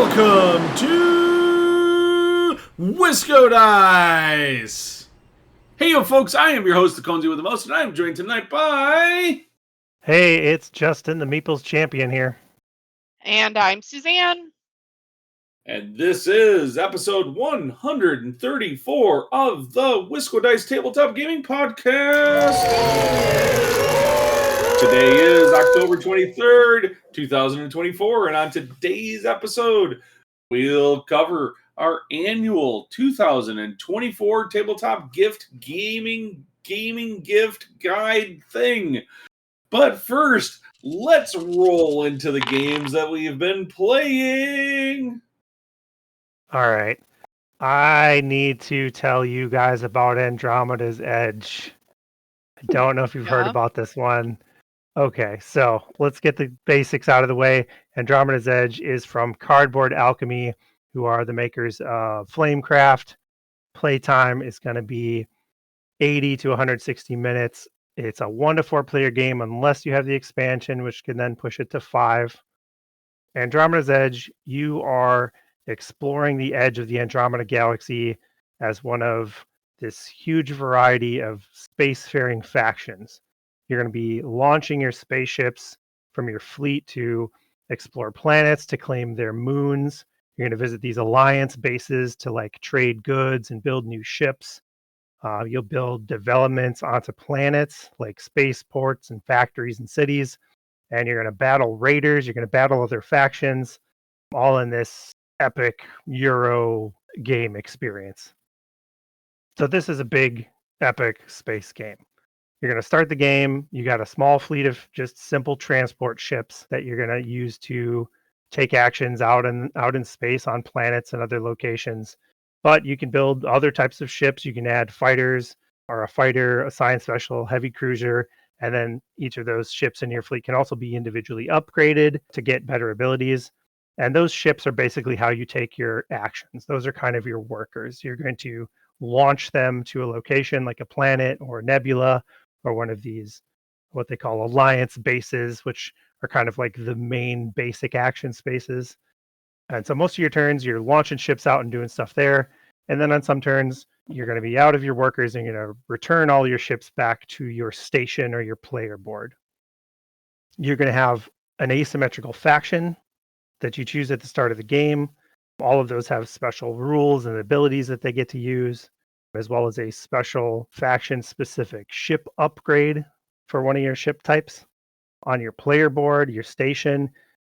Welcome to WiscoDice! Hey, yo, folks, I am your host, the Conesy with the most, and I am joined tonight by... Hey, it's Justin, the Meeples champion here. And I'm Suzanne. And this is episode 134 of the WiscoDice Tabletop Gaming Podcast. Today is October 23rd, 2024, and on today's episode, we'll cover our annual 2024 Tabletop Gaming Gift Guide thing. But first, let's roll into the games that we've been playing. All right. I need to tell you guys about Andromeda's Edge. I don't know if you've heard about this one. Okay, so let's get the basics out of the way. Andromeda's Edge is from Cardboard Alchemy, who are the makers of Flamecraft. Playtime is going to be 80 to 160 minutes. It's a 1 to 4 player game unless you have the expansion, which can then push it to 5. Andromeda's Edge, you are exploring the edge of the Andromeda Galaxy as one of this huge variety of spacefaring factions. You're going to be launching your spaceships from your fleet to explore planets, to claim their moons. You're going to visit these alliance bases to trade goods and build new ships. You'll build developments onto planets like spaceports and factories and cities. And you're going to battle raiders. You're going to battle other factions, all in this epic Euro game experience. So this is a big, epic space game. You're going to start the game. You got a small fleet of just simple transport ships that you're going to use to take actions out in space on planets and other locations. But you can build other types of ships. You can add fighters or a fighter, a science special, heavy cruiser, and then each of those ships in your fleet can also be individually upgraded to get better abilities. And those ships are basically how you take your actions. Those are kind of your workers. You're going to launch them to a location like a planet or a nebula or one of these, what they call alliance bases, which are kind of like the main basic action spaces. And so most of your turns, you're launching ships out and doing stuff there. And then on some turns, you're going to be out of your workers and you're going to return all your ships back to your station or your player board. You're going to have an asymmetrical faction that you choose at the start of the game. All of those have special rules and abilities that they get to use, as well as a special faction-specific ship upgrade for one of your ship types. On your player board, your station,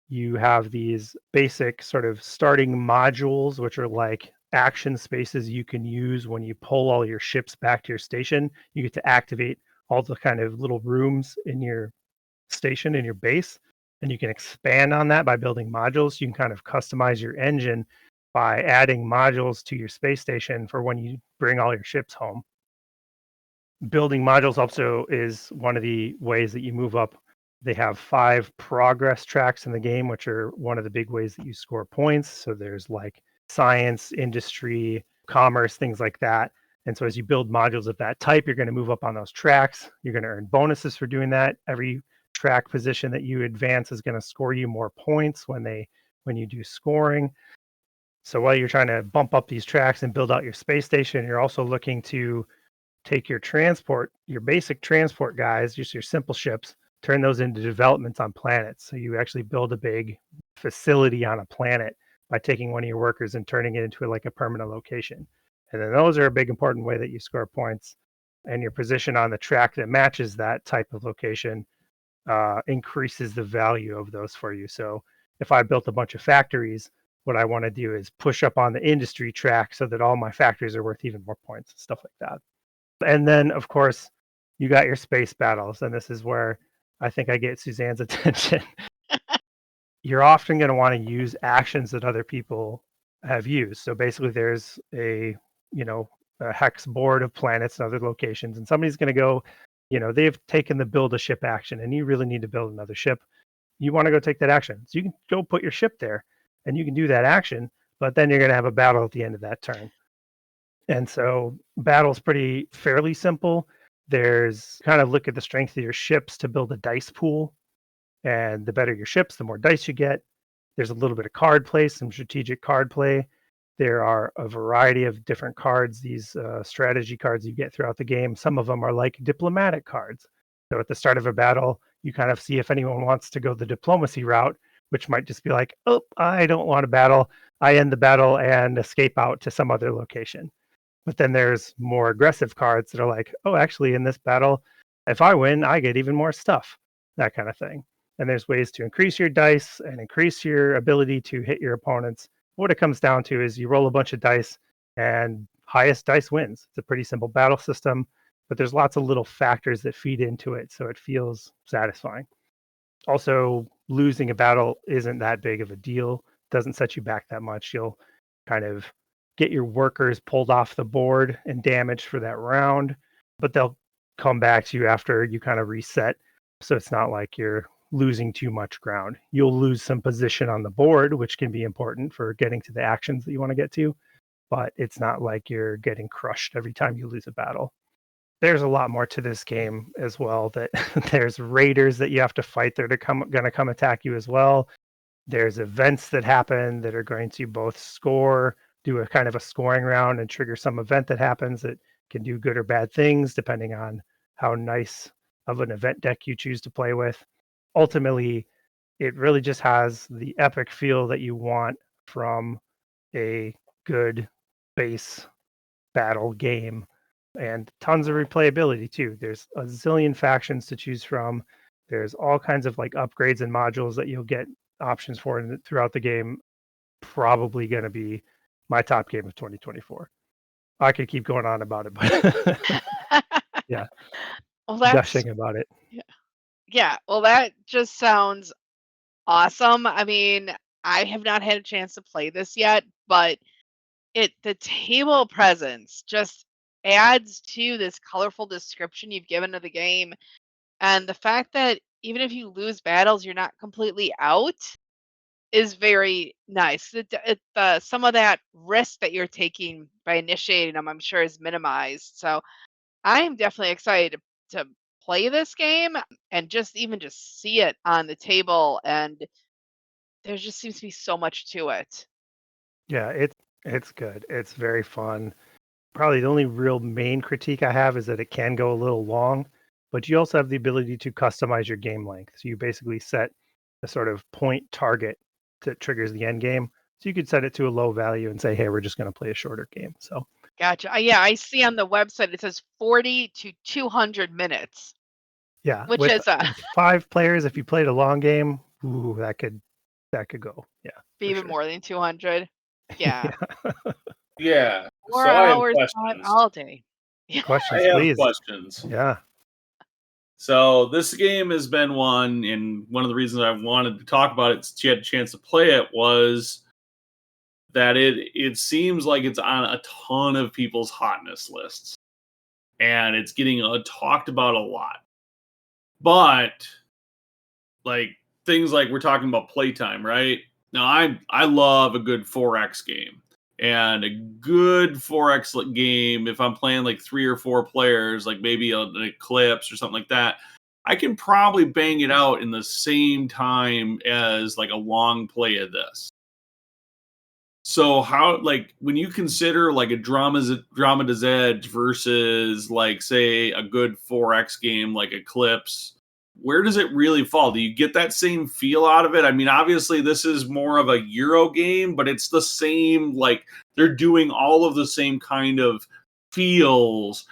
you have these basic sort of starting modules, which are like action spaces you can use when you pull all your ships back to your station. You get to activate all the kind of little rooms in your station, in your base. And you can expand on that by building modules. You can kind of customize your engine by adding modules to your space station for when you bring all your ships home. Building modules also is one of the ways that you move up. They have 5 progress tracks in the game, which are one of the big ways that you score points. So there's like science, industry, commerce, things like that. And so as you build modules of that type, you're going to move up on those tracks. You're going to earn bonuses for doing that. Every track position that you advance is going to score you more points when you do scoring. So while you're trying to bump up these tracks and build out your space station, you're also looking to take your basic transport guys, just your simple ships, turn those into developments on planets. So you actually build a big facility on a planet by taking one of your workers and turning it into like a permanent location. And then those are a big important way that you score points. And your position on the track that matches that type of location increases the value of those for you. So if I built a bunch of factories, what I want to do is push up on the industry track so that all my factories are worth even more points and stuff like that. And then, of course, you got your space battles. And this is where I think I get Suzanne's attention. You're often going to want to use actions that other people have used. So basically there's a hex board of planets and other locations, and somebody's going to go, they've taken the build a ship action and you really need to build another ship. You want to go take that action. So you can go put your ship there and you can do that action, but then you're going to have a battle at the end of that turn. And so battle's fairly simple. There's kind of look at the strength of your ships to build a dice pool. And the better your ships, the more dice you get. There's a little bit of card play, some strategic card play. There are a variety of different cards, these strategy cards you get throughout the game. Some of them are like diplomatic cards. So at the start of a battle, you kind of see if anyone wants to go the diplomacy route, which might just be like, oh, I don't want to battle. I end the battle and escape out to some other location. But then there's more aggressive cards that are like, oh, actually, in this battle, if I win, I get even more stuff, that kind of thing. And there's ways to increase your dice and increase your ability to hit your opponents. What it comes down to is you roll a bunch of dice and highest dice wins. It's a pretty simple battle system, but there's lots of little factors that feed into it, so it feels satisfying. Also, losing a battle isn't that big of a deal. Doesn't set you back that much. You'll kind of get your workers pulled off the board and damaged for that round, but they'll come back to you after you kind of reset. So it's not like you're losing too much ground. You'll lose some position on the board, which can be important for getting to the actions that you want to get to, but it's not like you're getting crushed every time you lose a battle. There's a lot more to this game as well. That there's raiders that you have to fight that are going to come attack you as well. There's events that happen that are going to both do a kind of a scoring round and trigger some event that happens that can do good or bad things depending on how nice of an event deck you choose to play with. Ultimately, it really just has the epic feel that you want from a good base battle game, and tons of replayability too. There's a zillion factions to choose from. There's all kinds of like upgrades and modules that you'll get options for throughout the game. Probably going to be my top game of 2024. I could keep going on about it, but yeah, Well, that's gushing about it. yeah. Well, that just sounds awesome. I mean, I have not had a chance to play this yet, but the table presence just adds to this colorful description you've given to the game, and the fact that even if you lose battles, you're not completely out is very nice. Some of that risk that you're taking by initiating them, I'm sure, is minimized. So I am definitely excited to play this game and just see it on the table. And there just seems to be so much to it. Yeah, it's good. It's very fun. Probably the only real main critique I have is that it can go a little long, but you also have the ability to customize your game length. So you basically set a sort of point target that triggers the end game. So you could set it to a low value and say, hey, we're just going to play a shorter game. So Gotcha. Yeah, I see on the website it says 40 to 200 minutes, yeah, which with is 5 players, if you played a long game, ooh, that could go. Yeah, for even sure. more than 200. Yeah. Yeah. 4 So I have hours questions. all day. Questions, I have please. questions. Yeah. So this game has been one, and one of the reasons I wanted to talk about it, since you had a chance to play it, was that it seems like it's on a ton of people's hotness lists, and it's getting talked about a lot. But like things like we're talking about playtime, right? Now I love a good 4X game. And a good 4X game, if I'm playing like 3 or 4 players, like maybe an Eclipse or something like that, I can probably bang it out in the same time as like a long play of this. So how, like, when you consider like a Andromeda's Edge versus like say a good 4X game like Eclipse, where does it really fall? Do you get that same feel out of it? I mean, obviously this is more of a Euro game, but it's the same, like they're doing all of the same kind of feels,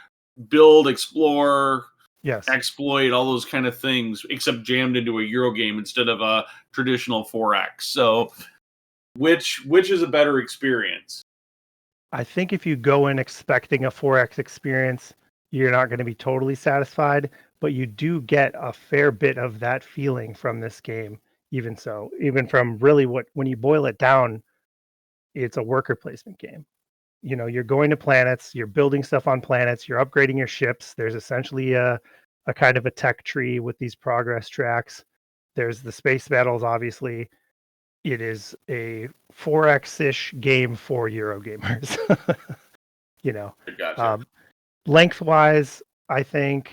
build, explore, Yes. exploit, all those kind of things, except jammed into a Euro game instead of a traditional 4X. So which is a better experience? I think if you go in expecting a 4X experience, you're not going to be totally satisfied, but you do get a fair bit of that feeling from this game. Even so, even from really when you boil it down, it's a worker placement game. You know, you're going to planets, you're building stuff on planets, you're upgrading your ships. There's essentially a kind of a tech tree with these progress tracks. There's the space battles, obviously. It is a 4X-ish game for Eurogamers. You know, Gotcha. lengthwise, I think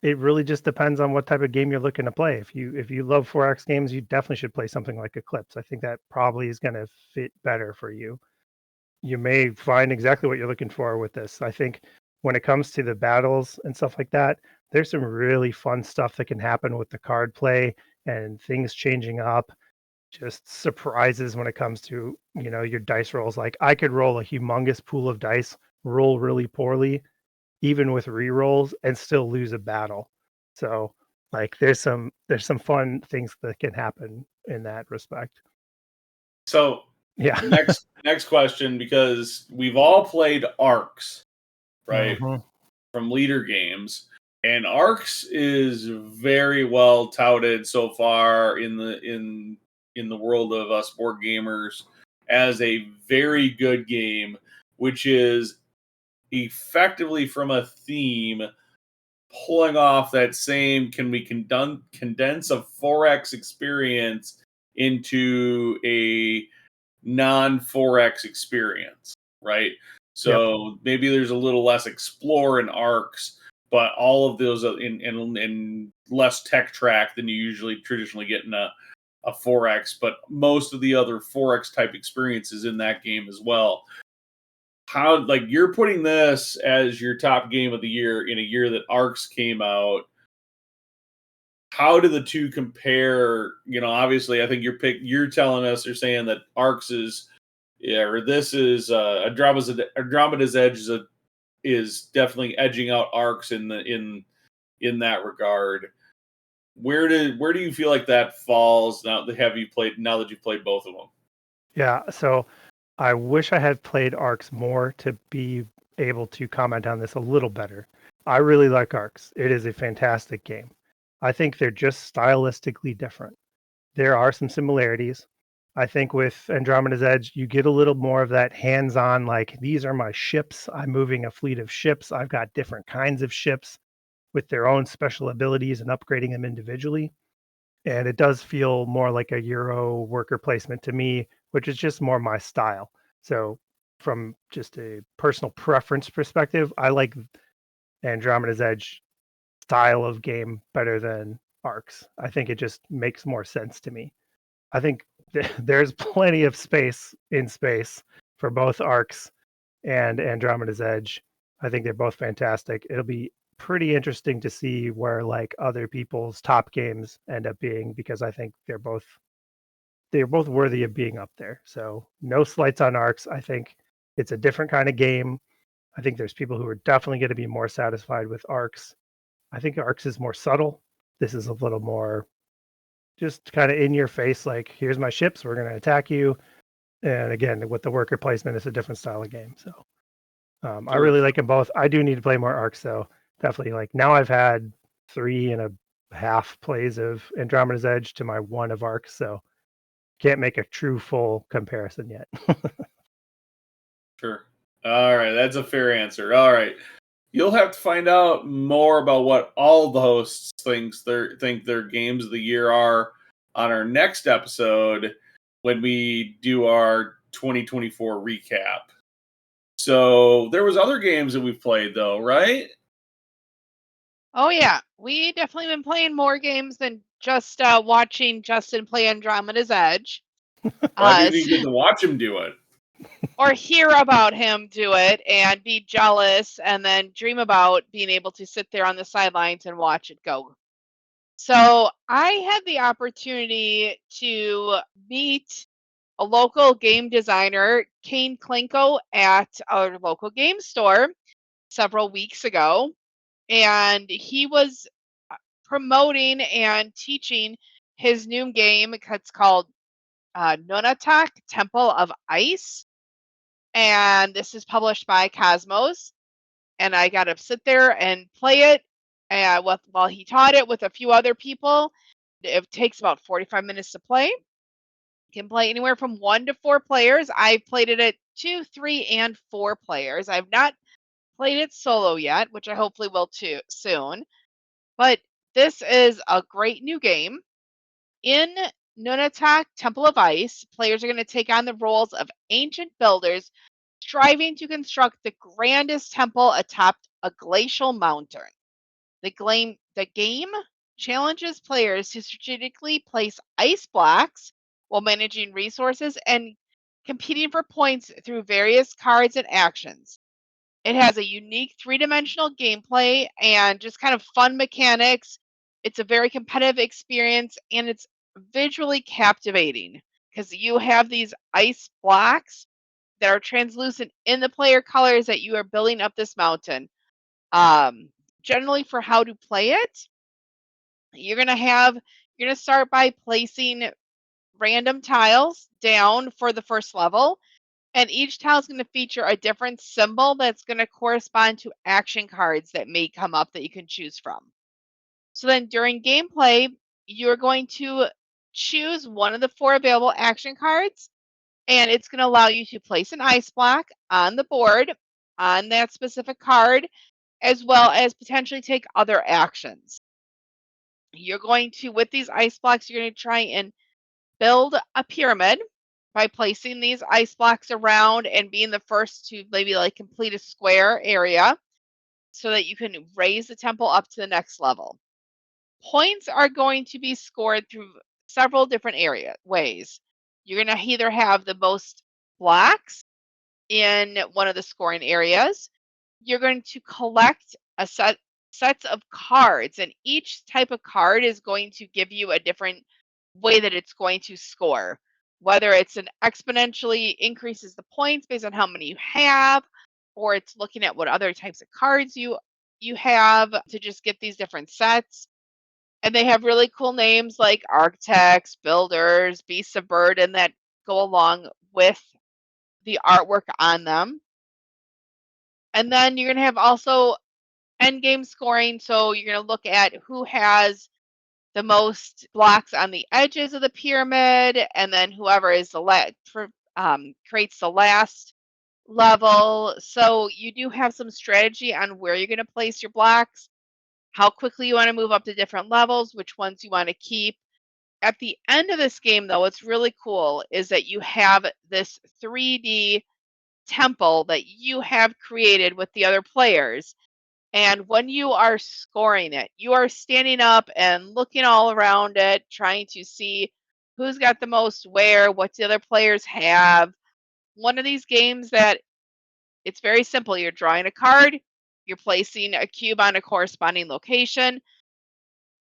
it really just depends on what type of game you're looking to play. If you love 4X games, you definitely should play something like Eclipse. I think that probably is going to fit better for you. You may find exactly what you're looking for with this. I think when it comes to the battles and stuff like that, there's some really fun stuff that can happen with the card play and things changing up. Just surprises when it comes to, your dice rolls. Like I could roll a humongous pool of dice, roll really poorly, even with re-rolls, and still lose a battle. So like there's some fun things that can happen in that respect. So Yeah. next question, because we've all played Arcs, right? Mhm. From Leader Games. And Arcs is very well touted so far in the world of us board gamers as a very good game, which is effectively from a theme pulling off that same, can we condense a 4X experience into a non 4X experience, right? So maybe there's a little less explore in Arcs, but all of those are in less tech track than you usually traditionally get in a 4X, but most of the other 4X type experiences in that game as well. How, like, you're putting this as your top game of the year in a year that Arcs came out. How do the two compare? Obviously, I think you're telling us, you're saying that Arcs is, or this is Andromeda's Edge is definitely edging out Arcs in that regard. Where do you feel like that falls now that you've played both of them? Yeah, so I wish I had played Arcs more to be able to comment on this a little better. I really like Arcs. It is a fantastic game. I think they're just stylistically different. There are some similarities. I think with Andromeda's Edge, you get a little more of that hands-on, like, these are my ships. I'm moving a fleet of ships. I've got different kinds of ships with their own special abilities and upgrading them individually. And it does feel more like a Euro worker placement to me, which is just more my style. So from just a personal preference perspective, I like Andromeda's Edge style of game better than Arcs. I think it just makes more sense to me. I think there's plenty of space in space for both Arcs and Andromeda's Edge. I think they're both fantastic. It'll be pretty interesting to see where like other people's top games end up being, because I think they're both worthy of being up there. So no slights on Arcs. I think it's a different kind of game. I think there's people who are definitely going to be more satisfied with Arcs. I think Arcs is more subtle. This is a little more just kind of in your face, like, here's my ships, we're going to attack you. And again, with the worker placement, it's a different style of game. So I really like them both. I do need to play more Arcs, though. Definitely, like, now I've had 3.5 plays of Andromeda's Edge to my 1 of Arcs, so can't make a true full comparison yet. Sure. All right, that's a fair answer. All right. You'll have to find out more about what all the hosts think their games of the year are on our next episode when we do our 2024 recap. So there was other games that we've played though, right? Oh yeah, we definitely been playing more games than just watching Justin play Andromeda's Edge. I didn't even get to watch him do it. Or hear about him do it and be jealous and then dream about being able to sit there on the sidelines and watch it go. So I had the opportunity to meet a local game designer, Kane Klinko, at our local game store several weeks ago. And he was promoting and teaching his new game. It's called Nunatak, Temple of Ice. And this is published by Cosmos. And I got to sit there and play it while he taught it with a few other people. It takes about 45 minutes to play. You can play anywhere from 1 to 4 players. I've played it at 2, 3, and 4 players. I've not played it solo yet, which I hopefully will too soon. But this is a great new game. In Nunatak, Temple of Ice, players are going to take on the roles of ancient builders striving to construct the grandest temple atop a glacial mountain. The The game challenges players to strategically place ice blocks while managing resources and competing for points through various cards and actions. It has a unique three-dimensional gameplay and just kind of fun mechanics. It's a very competitive experience and it's visually captivating because you have these ice blocks that are translucent in the player colors that you are building up this mountain. Um, Generally, for how to play it, you're gonna start by placing random tiles down for the first level, and each tile is going to feature a different symbol that's going to correspond to action cards that may come up that you can choose from. So then during gameplay, you're going to choose one of the 4 available action cards, and it's going to allow you to place an ice block on the board on that specific card, as well as potentially take other actions. You're going to, with these ice blocks, you're going to try and build a pyramid by placing these ice blocks around and being the first to maybe like complete a square area so that you can raise the temple up to the next level. Points are going to be scored through several different ways. You're going to either have the most blocks in one of the scoring areas. You're going to collect a sets of cards, and each type of card is going to give you a different way that it's going to score. Whether it's an exponentially increases the points based on how many you have, or it's looking at what other types of cards you have to just get these different sets. And they have really cool names like architects, builders, beasts of burden that go along with the artwork on them. And then you're going to have also end game scoring. So you're going to look at who has the most blocks on the edges of the pyramid, and then whoever is the creates the last level. So you do have some strategy on where you're going to place your blocks, how quickly you want to move up to different levels, which ones you want to keep. At the end of this game, though, what's really cool is that you have this 3D temple that you have created with the other players. And when you are scoring it, you are standing up and looking all around it, trying to see who's got the most where, what the other players have. One of these games that it's very simple. You're drawing a card, you're placing a cube on a corresponding location,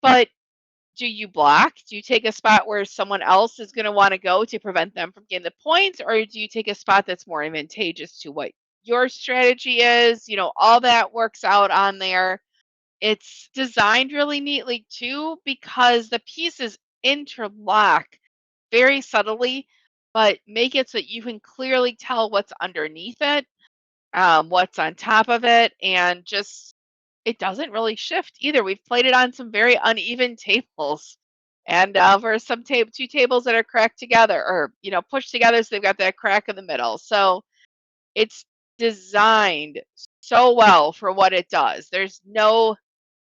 but do you block? Do you take a spot where someone else is going to want to go to prevent them from getting the points? Or do you take a spot that's more advantageous to what your strategy is? All that works out on there. It's designed really neatly too because the pieces interlock very subtly, but make it so that you can clearly tell what's underneath it, what's on top of it, and just it doesn't really shift either. We've played it on some very uneven tables, and for some two tables that are cracked together or pushed together, so they've got that crack in the middle. So it's designed so well for what it does. There's no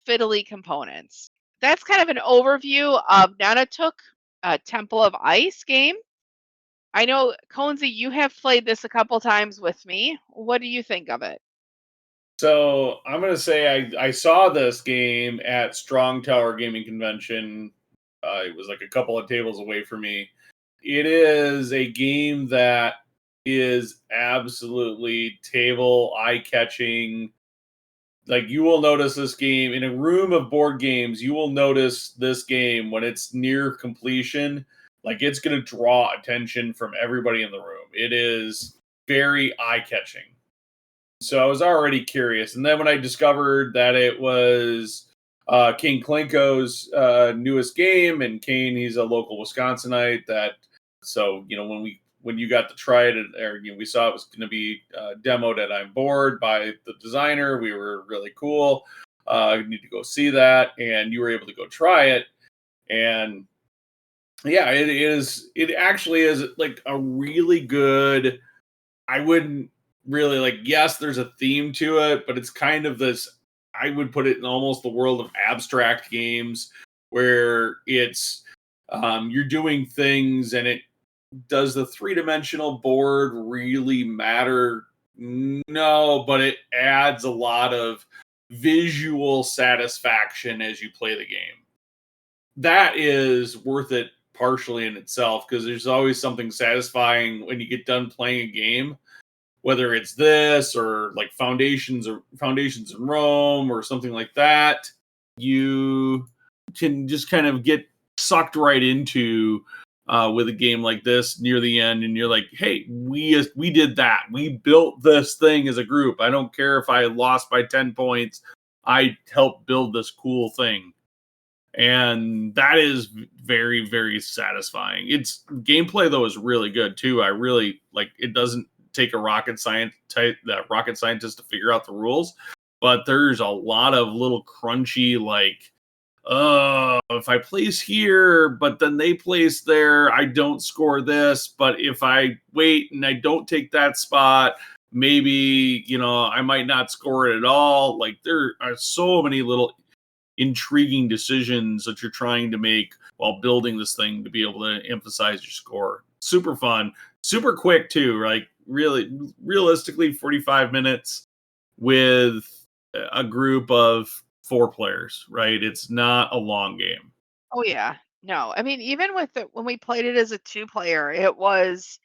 fiddly components. That's kind of an overview of Nunatak, Temple of Ice game. I know, Conesy, you have played this a couple times with me. What do you think of it? So I'm going to say I saw this game at Strong Tower Gaming Convention. It was like a couple of tables away from me. It is a game that is absolutely table eye-catching. Like, you will notice this game in a room of board games. You will notice this game when it's near completion. Like, it's going to draw attention from everybody in the room. It is very eye-catching. So I was already curious. And then when I discovered that it was Kane Klinko's newest game, and Kane, he's a local Wisconsinite, so when you got to try it, or we saw it was going to be demoed at I'm Bored by the designer, we were really cool. You need to go see that, and you were able to go try it. And yeah, it actually is like a really good, I wouldn't really yes, there's a theme to it, but it's kind of this, I would put it in almost the world of abstract games where it's you're doing things, and it does the three-dimensional board really matter? No, but it adds a lot of visual satisfaction as you play the game. That is worth it partially in itself, because there's always something satisfying when you get done playing a game, whether it's this or like Foundations in Rome or something like that. You can just kind of get sucked right into with a game like this near the end, and you're like, hey, we did that. We built this thing as a group. I don't care if I lost by 10 points. I helped build this cool thing. And that is very, very satisfying. Its gameplay though is really good too. I really like it. Doesn't take a rocket scientist to figure out the rules, but there's a lot of little crunchy like, if I place here, but then they place there, I don't score this. But if I wait and I don't take that spot, maybe, I might not score it at all. Like there are so many little intriguing decisions that you're trying to make while building this thing to be able to emphasize your score. Super fun, super quick too. Like really, realistically, 45 minutes with a group of 4 players, right? It's not a long game. Oh yeah. No, I mean, even with it, when we played it as a 2-player, it was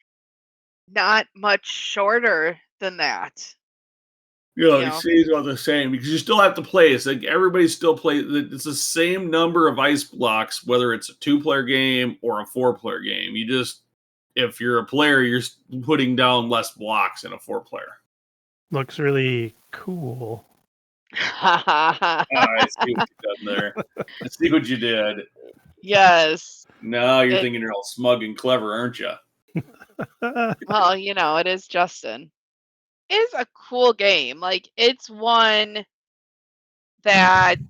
not much shorter than that. It stays all the same because you still have to play. It's like everybody still plays. It's the same number of ice blocks, whether it's a 2-player game or a 4-player game. You just, if you're a player, you're putting down less blocks in a 4-player. Looks really cool. I see what you done there. I see what you did. Yes. No, you're thinking you're all smug and clever, aren't you? Well, it is Justin. It's a cool game. Like, it's one that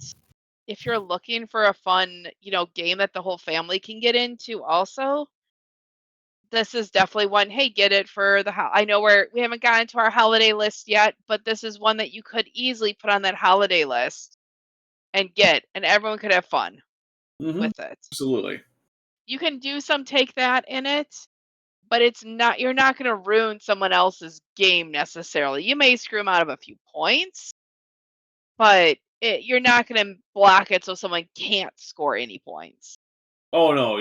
if you're looking for a fun, game that the whole family can get into also, this is definitely one. Hey, get it for I know we haven't gotten to our holiday list yet, but this is one that you could easily put on that holiday list and everyone could have fun with it. Absolutely. You can do some take that in it, but you're not going to ruin someone else's game necessarily. You may screw them out of a few points, but you're not going to block it so someone can't score any points. Oh, no.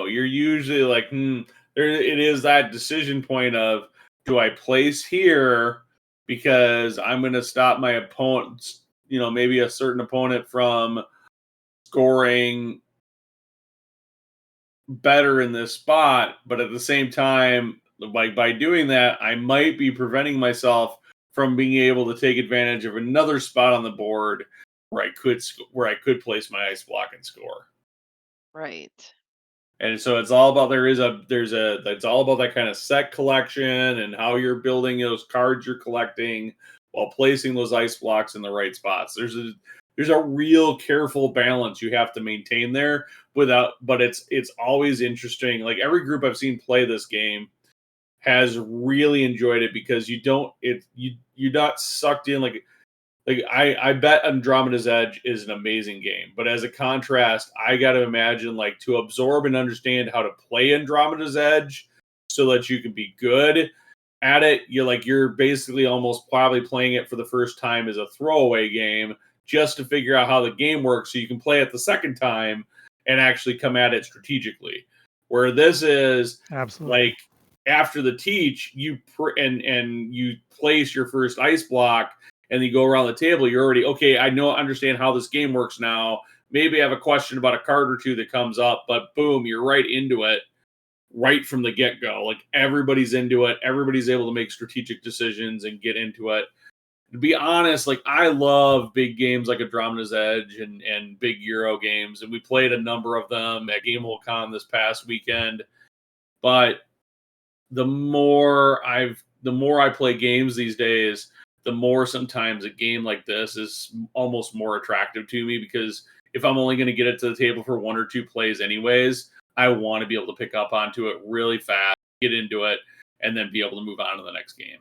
You're usually like, it is that decision point of, do I place here because I'm going to stop my opponent, maybe a certain opponent from scoring better in this spot, but at the same time, like by doing that, I might be preventing myself from being able to take advantage of another spot on the board where I could place my ice block and score. Right. And so it's all about it's all about that kind of set collection and how you're building those cards you're collecting while placing those ice blocks in the right spots. There's a real careful balance you have to maintain there but it's always interesting. Like every group I've seen play this game has really enjoyed it because you're not sucked in like I bet Andromeda's Edge is an amazing game, but as a contrast, I got to imagine like to absorb and understand how to play Andromeda's Edge so that you can be good at it. You're basically almost probably playing it for the first time as a throwaway game just to figure out how the game works so you can play it the second time and actually come at it strategically. Where this is absolutely like after the teach, you you place your first ice block and you go around the table, you're already, okay, understand how this game works now. Maybe I have a question about a card or two that comes up, but boom, you're right into it right from the get-go. Like everybody's into it. Everybody's able to make strategic decisions and get into it. To be honest, like I love big games like Andromeda's Edge and big Euro games, and we played a number of them at GameWorld this past weekend. But the more I play games these days, the more sometimes a game like this is almost more attractive to me because if I'm only going to get it to the table for 1 or 2 plays anyways, I want to be able to pick up onto it really fast, get into it, and then be able to move on to the next game.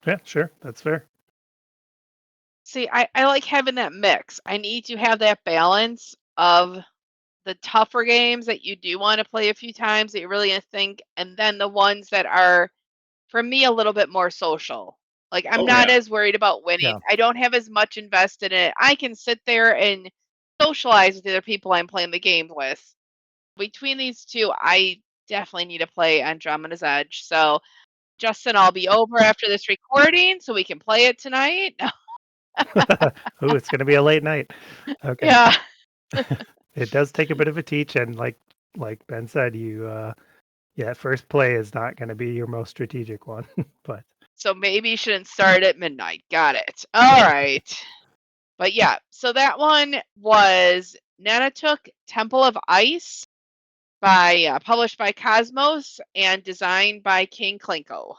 Yeah, sure. That's fair. See, I like having that mix. I need to have that balance of the tougher games that you do want to play a few times that you really think, and then the ones that are, for me, a little bit more social. Like, I'm Oh, not yeah. as worried about winning. Yeah. I don't have as much invested in it. I can sit there and socialize with the other people I'm playing the game with. Between these two, I definitely need to play Andromeda's Edge. So, Justin, I'll be over after this recording so we can play it tonight. Ooh, it's going to be a late night. Okay. Yeah. It does take a bit of a teach, and like Ben said, first play is not going to be your most strategic one, but So maybe you shouldn't start at midnight. Got it. All right. But yeah, so that one was Nunatak Temple of Ice published by Cosmos and designed by King Klinko.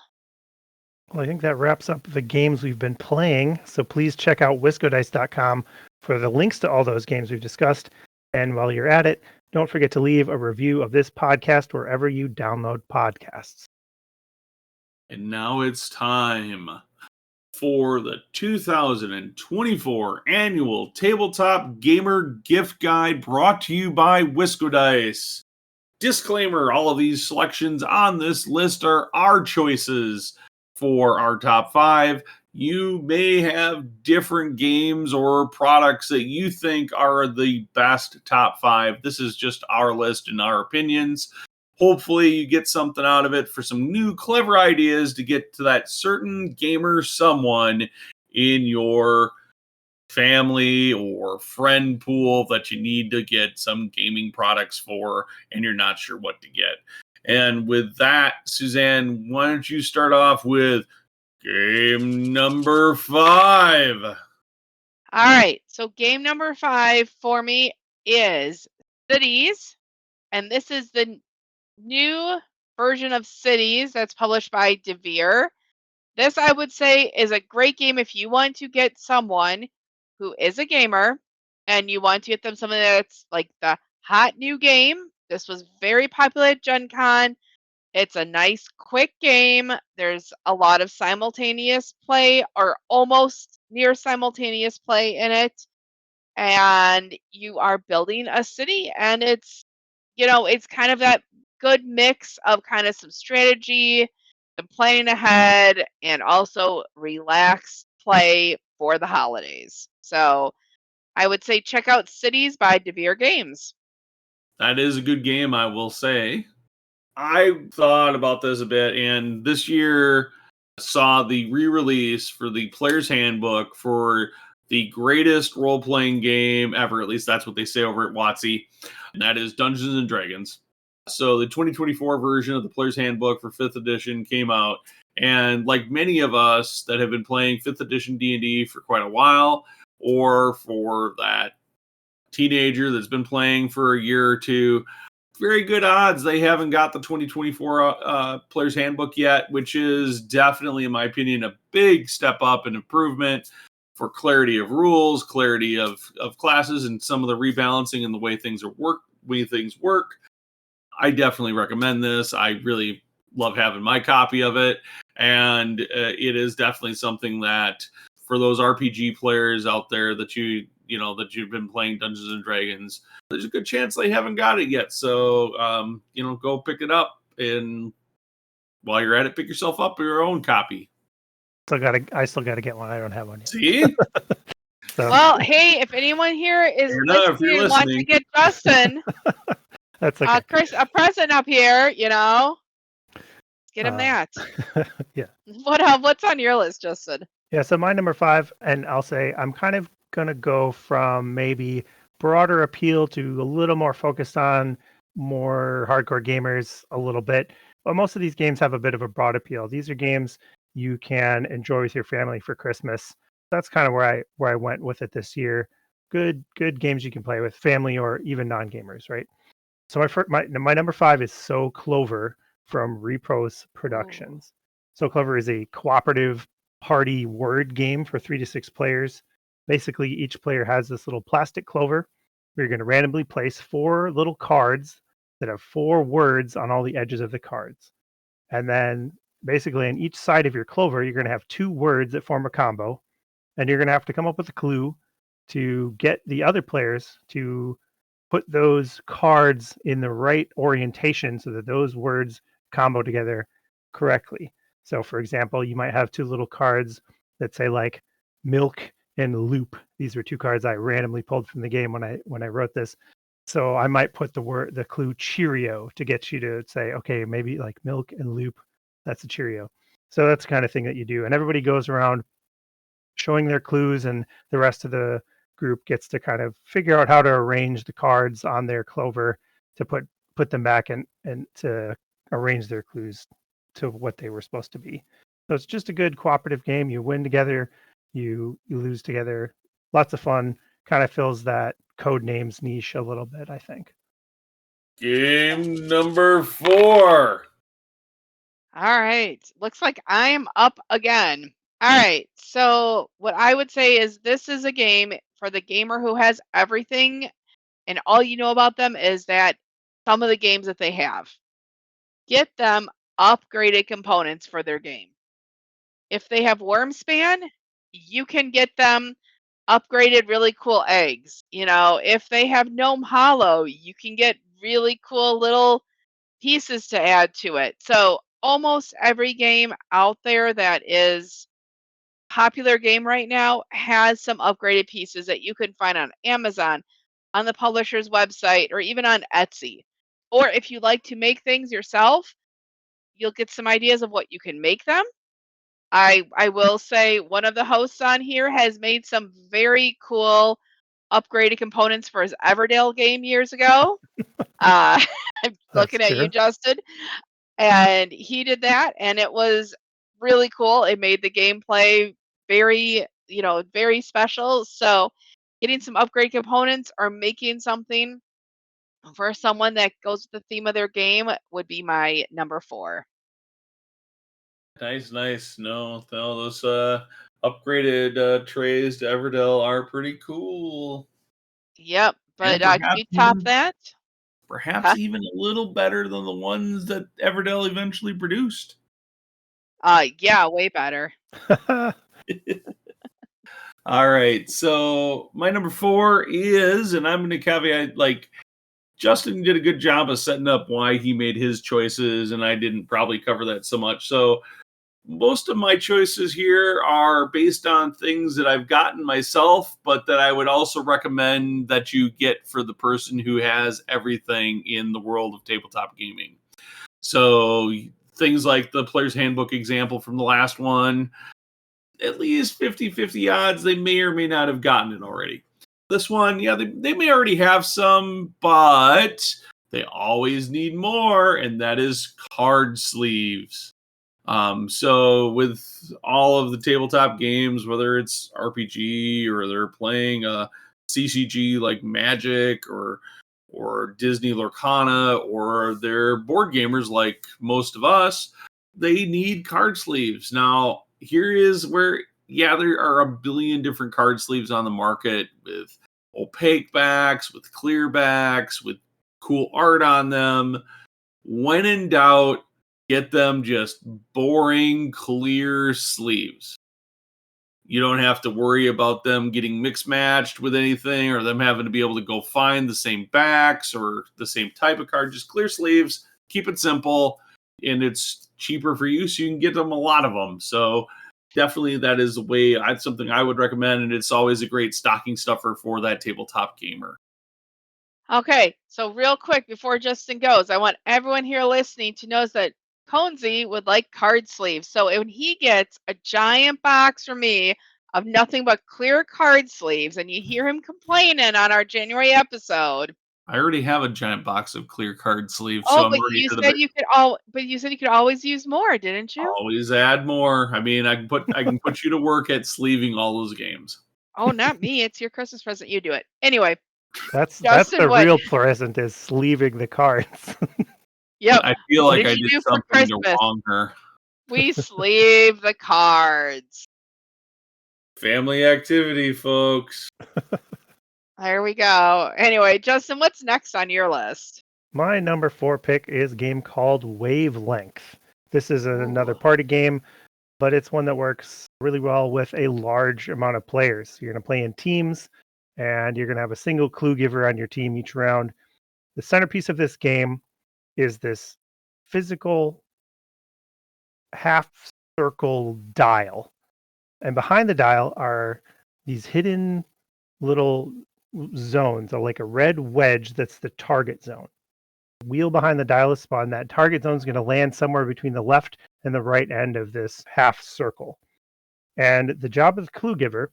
well, I think that wraps up the games we've been playing. So please check out WiscoDice.com for the links to all those games we've discussed. And while you're at it, don't forget to leave a review of this podcast wherever you download podcasts. And now it's time for the 2024 annual Tabletop Gamer Gift Guide brought to you by WiscoDice. Disclaimer, all of these selections on this list are our choices for our top 5. You may have different games or products that you think are the best top 5. This is just our list and our opinions. Hopefully you get something out of it for some new clever ideas to get to that certain gamer someone in your family or friend pool that you need to get some gaming products for and you're not sure what to get. And with that, Suzanne, why don't you start off with game number 5? All right. So game number 5 for me is Cities. And this is the new version of Cities that's published by Devere. This, I would say, is a great game if you want to get someone who is a gamer and you want to get them something that's like the hot new game. This was very popular at Gen Con. It's a nice, quick game. There's a lot of simultaneous play or almost near simultaneous play in it. And you are building a city, and it's kind of that good mix of kind of some strategy and planning ahead and also relaxed play for the holidays. So I would say check out Cities by Devere Games. That is a good game, I will say. I thought about this a bit, and this year saw the re-release for the Player's Handbook for the greatest role-playing game ever. At least that's what they say over at WotC, and that is Dungeons and Dragons. So the 2024 version of the Player's Handbook for 5th edition came out, and like many of us that have been playing 5th edition D&D for quite a while, or for that teenager that's been playing for a year or two, very good odds they haven't got the 2024 Player's Handbook yet, which is definitely, in my opinion, a big step up and improvement for clarity of rules, clarity of classes, and some of the rebalancing and the way things work. I definitely recommend this. I really love having my copy of it, and it is definitely something that for those RPG players out there that you've been playing Dungeons and Dragons, there's a good chance they haven't got it yet. So, go pick it up, and while you're at it, pick yourself up your own copy. I still gotta get one. I don't have one yet. See? So, Well, hey, if anyone here is listening and wants to get Justin that's okay. a present up here, get him that. Yeah. What's on your list, Justin? Yeah, so my number 5, and I'll say I'm kind of going to go from maybe broader appeal to a little more focused on more hardcore gamers a little bit. But most of these games have a bit of a broad appeal. These are games you can enjoy with your family for Christmas. That's kind of where I went with it this year. Good games you can play with family or even non-gamers, right? So my number 5 is So Clover from Repros Productions. So Clover is a cooperative party word game for 3 to 6 players. Basically, each player has this little plastic clover where you're going to randomly place 4 little cards that have 4 words on all the edges of the cards. And then basically on each side of your clover, you're going to have 2 words that form a combo. And you're going to have to come up with a clue to get the other players to put those cards in the right orientation so that those words combo together correctly. So, for example, you might have two little cards that say like milk and loop. These were two cards I randomly pulled from the game when I wrote this. So I might put the clue Cheerio to get you to say, okay, maybe like milk and loop, that's a Cheerio. So that's the kind of thing that you do. And everybody goes around showing their clues, and the rest of the group gets to kind of figure out how to arrange the cards on their clover to put them back and to arrange their clues to what they were supposed to be. So it's just a good cooperative game. You win together, you lose together. Lots of fun. Kind of fills that code names niche a little bit, I think. Game number 4. All right. Looks like I'm up again. All right. So, what I would say is this is a game for the gamer who has everything, and all you know about them is that some of the games that they have. Get them upgraded components for their game. If they have Wormspan, you can get them upgraded really cool eggs. If they have Gnome Hollow, you can get really cool little pieces to add to it. So almost every game out there that is popular game right now has some upgraded pieces that you can find on Amazon, on the publisher's website, or even on Etsy. Or if you like to make things yourself, you'll get some ideas of what you can make them. I will say one of the hosts on here has made some very cool upgraded components for his Everdell game years ago. I'm looking at you, Justin. And he did that, and it was really cool. It made the gameplay very, very special. So getting some upgrade components or making something for someone that goes with the theme of their game would be my number 4. Nice. No, those upgraded trays to Everdell are pretty cool. Yep, but can you top that? Perhaps even a little better than the ones that Everdell eventually produced. Yeah, way better. All right, so my number 4 is, and I'm going to caveat, like, Justin did a good job of setting up why he made his choices, and I didn't probably cover that so much. So most of my choices here are based on things that I've gotten myself, but that I would also recommend that you get for the person who has everything in the world of tabletop gaming. So things like the Player's Handbook example from the last one, at least 50-50 odds they may or may not have gotten it already. This one, yeah, they may already have some, but they always need more, and that is card sleeves. So with all of the tabletop games, whether it's RPG or they're playing a CCG like Magic or Disney Lorcana, or they're board gamers like most of us, they need card sleeves. Now, here is where, yeah, there are a billion different card sleeves on the market with opaque backs, with clear backs, with cool art on them. When in doubt, get them just boring, clear sleeves. You don't have to worry about them getting mixed matched with anything or them having to be able to go find the same backs or the same type of card. Just clear sleeves, keep it simple, and it's cheaper for you, so you can get them a lot of them. So definitely that is the way. That's something I would recommend, and it's always a great stocking stuffer for that tabletop gamer. Okay, so real quick before Justin goes, I want everyone here listening to know that Conesy would like card sleeves. So when he gets a giant box from me of nothing but clear card sleeves, and you hear him complaining on our January episode. I already have a giant box of clear card sleeves, Oh, so I'm but already you ahead of said it. you said you could always use more, didn't you? Always add more. I mean, I can put you to work at sleeving all those games. Oh, not me. It's your Christmas present. You do it. Anyway. That's Justin, the real present, is sleeving the cards. Yep. I feel What like did I you did do for something to Christmas? wrong her. We sleeve the cards. Family activity, folks. There we go. Anyway, Justin, what's next on your list? My number 4 pick is a game called Wavelength. This is another party game, but it's one that works really well with a large amount of players. You're going to play in teams, and you're going to have a single clue giver on your team each round. The centerpiece of this game is this physical half circle dial. And behind the dial are these hidden little zones, like a red wedge that's the target zone. The wheel behind the dial is spun. That target zone is going to land somewhere between the left and the right end of this half circle. And the job of the clue giver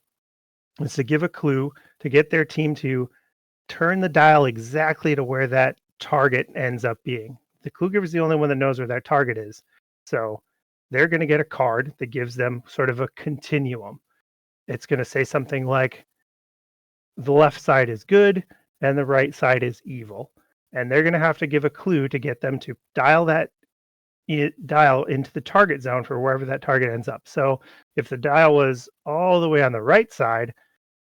is to give a clue to get their team to turn the dial exactly to where that target ends up being. The clue giver is the only one that knows where that target is. So they're going to get a card that gives them sort of a continuum. It's going to say something like the left side is good and the right side is evil. And they're going to have to give a clue to get them to dial into the target zone for wherever that target ends up. So if the dial was all the way on the right side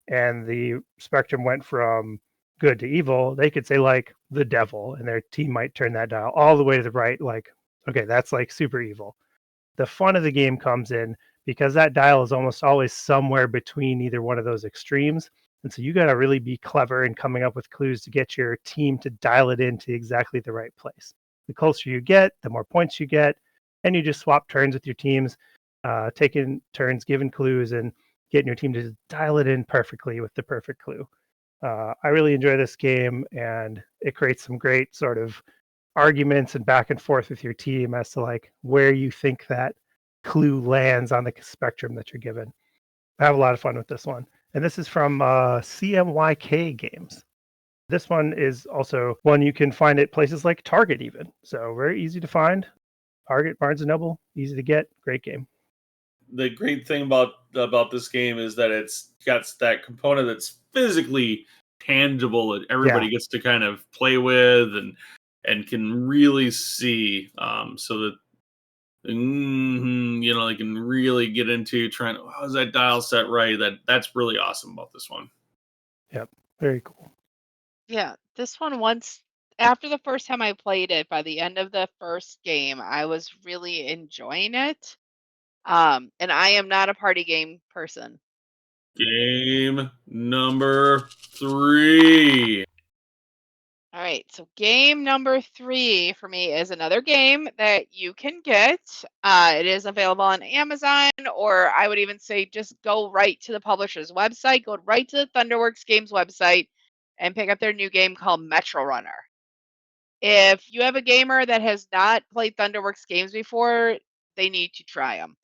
and the spectrum went from good to evil, they could say like the devil, and their team might turn that dial all the way to the right, like, okay, that's like super evil. The fun of the game comes in because that dial is almost always somewhere between either one of those extremes. And so you got to really be clever in coming up with clues to get your team to dial it into exactly the right place. The closer you get, the more points you get, and you just swap turns with your teams, taking turns, giving clues, and getting your team to dial it in perfectly with the perfect clue. I really enjoy this game, and it creates some great sort of arguments and back and forth with your team as to like where you think that clue lands on the spectrum that you're given. I have a lot of fun with this one. And this is from CMYK Games. This one is also one you can find at places like Target even. So very easy to find. Target, Barnes & Noble, easy to get, great game. The great thing about this game is that it's got that component that's physically tangible that everybody gets to kind of play with and can really see, so that they can really get into trying. Oh, is that dial set right? That's really awesome about this one. Yep, very cool. Yeah, this one once after the first time I played it, by the end of the first game, I was really enjoying it. And I am not a party game person. Game number 3. All right, so game number 3 for me is another game that you can get. It is available on Amazon, or I would even say just go right to the publisher's website, go right to the Thunderworks Games website, and pick up their new game called Metro Runner. If you have a gamer that has not played Thunderworks games before, they need to try them.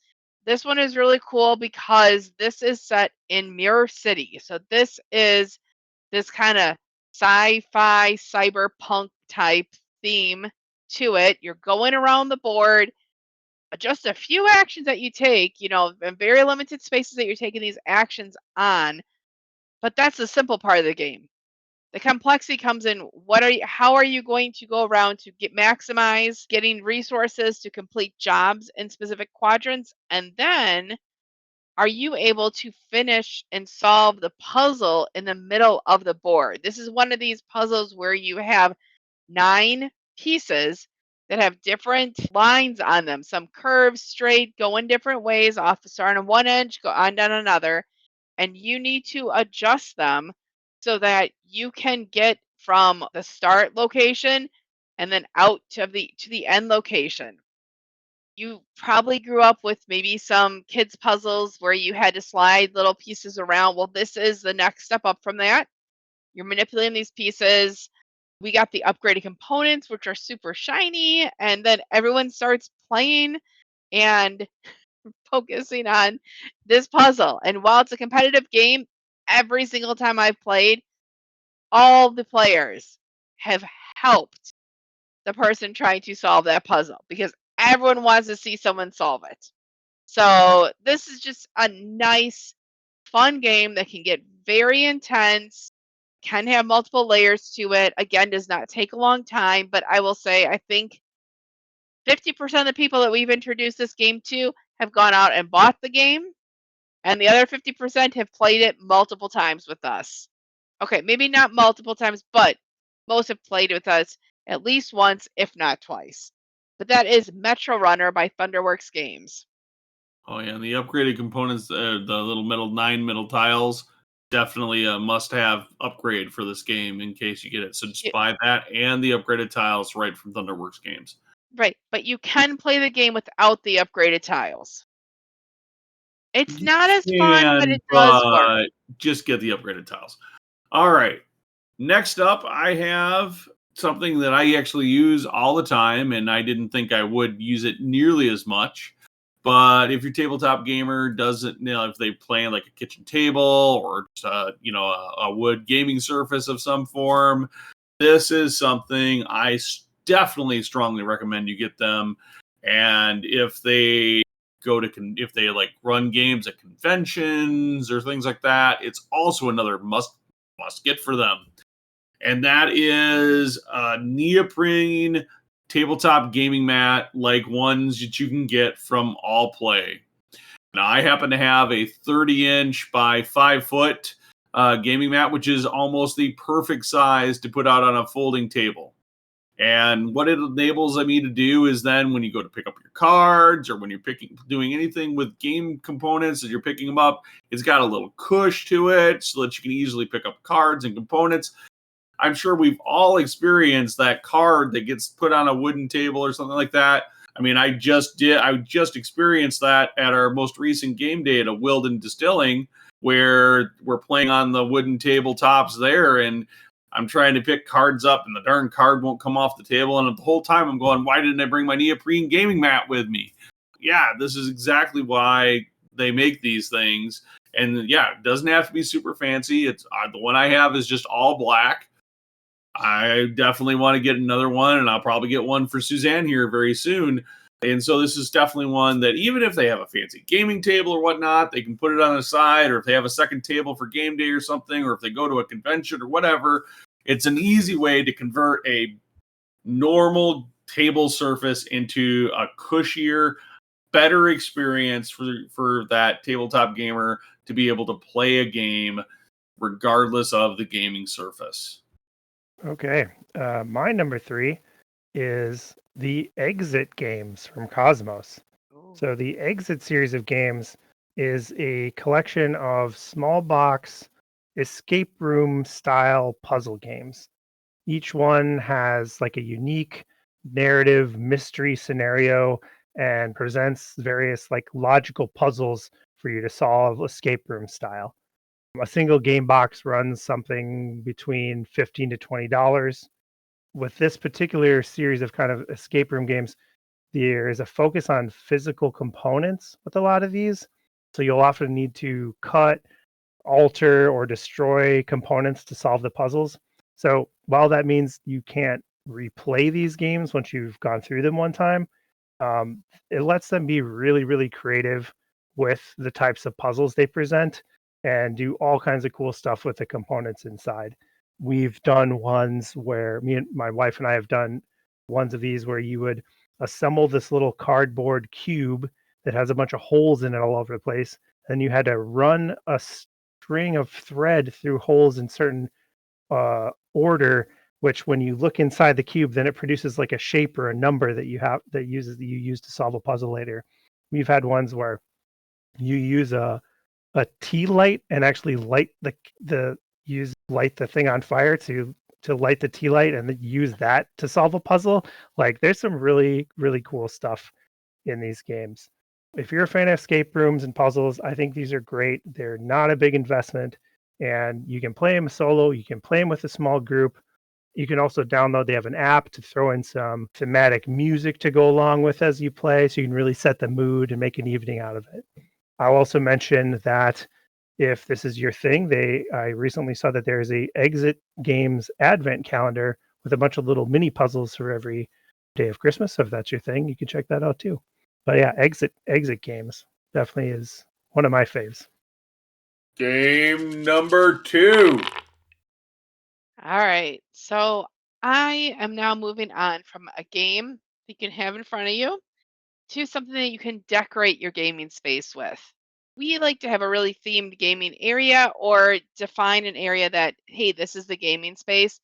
This one is really cool because this is set in Mirror City. So this is this kind of sci-fi cyberpunk type theme to it. You're going around the board, just a few actions that you take, in very limited spaces that you're taking these actions on, but that's the simple part of the game. The complexity comes in how are you going to go around to maximize getting resources to complete jobs in specific quadrants, and then are you able to finish and solve the puzzle in the middle of the board? This is one of these puzzles where you have 9 pieces that have different lines on them, some curves, straight, going different ways, off starting on one edge, go on down another, and you need to adjust them so that you can get from the start location and then out to the end location. You probably grew up with maybe some kids puzzles where you had to slide little pieces around. Well, this is the next step up from that. You're manipulating these pieces. We got the upgraded components, which are super shiny, and then everyone starts playing and focusing on this puzzle. And while it's a competitive game, every single time I've played, all the players have helped the person trying to solve that puzzle because everyone wants to see someone solve it. So this is just a nice, fun game that can get very intense, can have multiple layers to it. Again, does not take a long time, but I will say I think 50% of the people that we've introduced this game to have gone out and bought the game, and the other 50% have played it multiple times with us. Okay, maybe not multiple times, but most have played with us at least once, if not twice. But that is Metro Runner by Thunderworks Games. Oh yeah, and the upgraded components, the little 9 middle tiles, definitely a must-have upgrade for this game in case you get it. So just buy that and the upgraded tiles right from Thunderworks Games. Right, but you can play the game without the upgraded tiles. It's You not as fun, but can, it does work. but just get the upgraded tiles. All right. Next up, I have something that I actually use all the time, and I didn't think I would use it nearly as much. But if your tabletop gamer doesn't, if they play on like a kitchen table or a wood gaming surface of some form, this is something definitely strongly recommend you get them. And if they if they like run games at conventions or things like that, it's also another must get for them. And that is a neoprene tabletop gaming mat, like ones that you can get from All Play. Now, I happen to have a 30-inch by 5-foot gaming mat, which is almost the perfect size to put out on a folding table. And what it enables me to do is then when you go to pick up your cards or when you're doing anything with game components as you're picking them up, it's got a little cush to it so that you can easily pick up cards and components. I'm sure we've all experienced that card that gets put on a wooden table or something like that. I mean, I just experienced that at our most recent game day at a Wilden Distilling, where we're playing on the wooden tabletops there, and I'm trying to pick cards up, and the darn card won't come off the table. And the whole time I'm going, why didn't I bring my neoprene gaming mat with me? Yeah, this is exactly why they make these things. And yeah, it doesn't have to be super fancy. It's the one I have is just all black. I definitely want to get another one, and I'll probably get one for Suzanne here very soon. And so this is definitely one that even if they have a fancy gaming table or whatnot, they can put it on the side, or if they have a second table for game day or something, or if they go to a convention or whatever, it's an easy way to convert a normal table surface into a cushier, better experience for that tabletop gamer to be able to play a game regardless of the gaming surface. Okay. My number 3 is the Exit games from Cosmos. So the Exit series of games is a collection of small box escape room style puzzle games. Each one has like a unique narrative mystery scenario and presents various like logical puzzles for you to solve escape room style. A single game box runs something between $15 to $20. With this particular series of kind of escape room games, there is a focus on physical components with a lot of these. So you'll often need to cut, alter, or destroy components to solve the puzzles. So while that means you can't replay these games once you've gone through them one time, it lets them be really, really creative with the types of puzzles they present and do all kinds of cool stuff with the components inside. We've done ones where my wife and I have done ones of these where you would assemble this little cardboard cube that has a bunch of holes in it all over the place. And you had to run a string of thread through holes in certain order, which when you look inside the cube, then it produces like a shape or a number that you use to solve a puzzle later. We've had ones where you use a tea light and actually light light the thing on fire to light the tea light and then use that to solve a puzzle. Like there's some really, really cool stuff in these games. If you're a fan of escape rooms and puzzles, I think these are great. They're not a big investment and you can play them solo, you can play them with a small group. You can also download, they have an app to throw in some thematic music to go along with as you play, so you can really set the mood and make an evening out of it. I'll also mention that if this is your thing, I recently saw that there's a Exit Games advent calendar with a bunch of little mini puzzles for every day of Christmas. So if that's your thing, you can check that out too. But yeah, Exit Games definitely is one of my faves. Game number 2. All right. So I am now moving on from a game you can have in front of you to something that you can decorate your gaming space with. We like to have a really themed gaming area or define an area that, hey, this is the gaming space.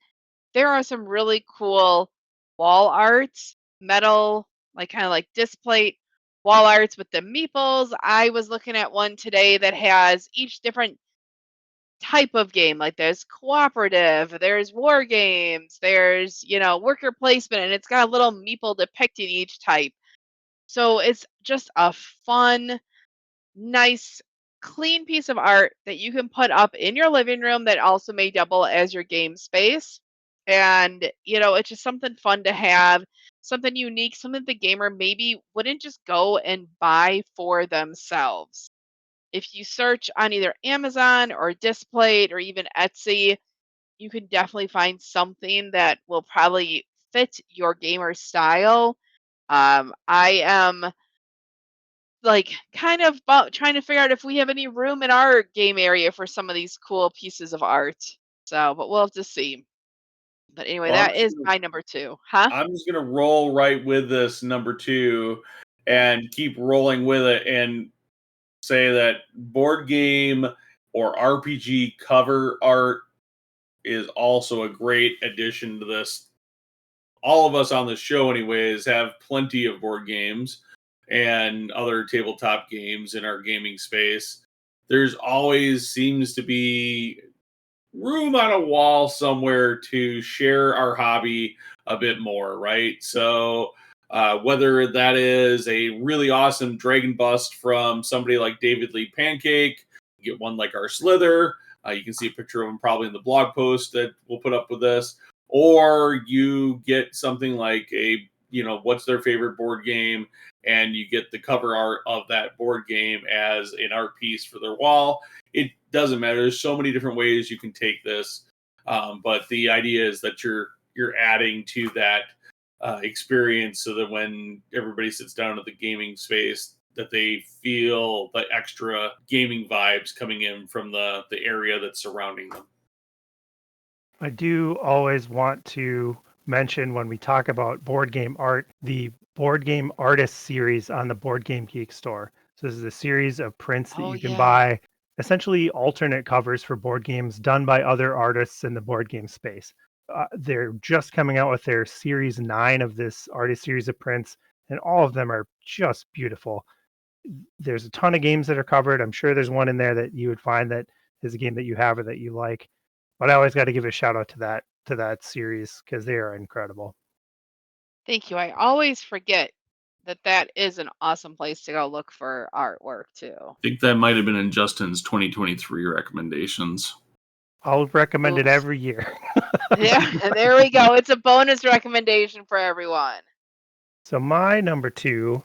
There are some really cool wall arts, metal, like kind of like display wall arts with the meeples. I was looking at one today that has each different type of game. Like there's cooperative, there's war games, there's, worker placement, and it's got a little meeple depicting each type. So it's just a fun, nice, clean piece of art that you can put up in your living room that also may double as your game space. And, it's just something fun to have, something unique, something the gamer maybe wouldn't just go and buy for themselves. If you search on either Amazon or Displate or even Etsy, you can definitely find something that will probably fit your gamer style. I am like kind of trying to figure out if we have any room in our game area for some of these cool pieces of art. So, but we'll have to see. But anyway, Well, that is my number 2. Huh? I'm just gonna roll right with this number 2 and keep rolling with it and say that board game or RPG cover art is also a great addition to this. All of us on the show, anyways, have plenty of board games and other tabletop games in our gaming space. There's always seems to be room on a wall somewhere to share our hobby a bit more, right? So, whether that is a really awesome dragon bust from somebody like David Lee Pancake, get one like our Slither. You can see a picture of him probably in the blog post that we'll put up with this. Or you get something like what's their favorite board game, and you get the cover art of that board game as an art piece for their wall. It doesn't matter. There's so many different ways you can take this, but the idea is that you're adding to that experience, so that when everybody sits down at the gaming space, that they feel the extra gaming vibes coming in from the area that's surrounding them. I do always want to mention when we talk about board game art, the Board Game Artist series on the Board Game Geek store. So this is a series of prints that Oh, you can yeah. buy, essentially alternate covers for board games done by other artists in the board game space. They're just coming out with their series 9 of this artist series of prints, and all of them are just beautiful. There's a ton of games that are covered. I'm sure there's one in there that you would find that is a game that you have or that you like. But I always got to give a shout out to that series because they are incredible. Thank you. I always forget that is an awesome place to go look for artwork too. I think that might have been in Justin's 2023 recommendations. I'll recommend it Oops. every year. Yeah, there we go. It's a bonus recommendation for everyone. So my number 2,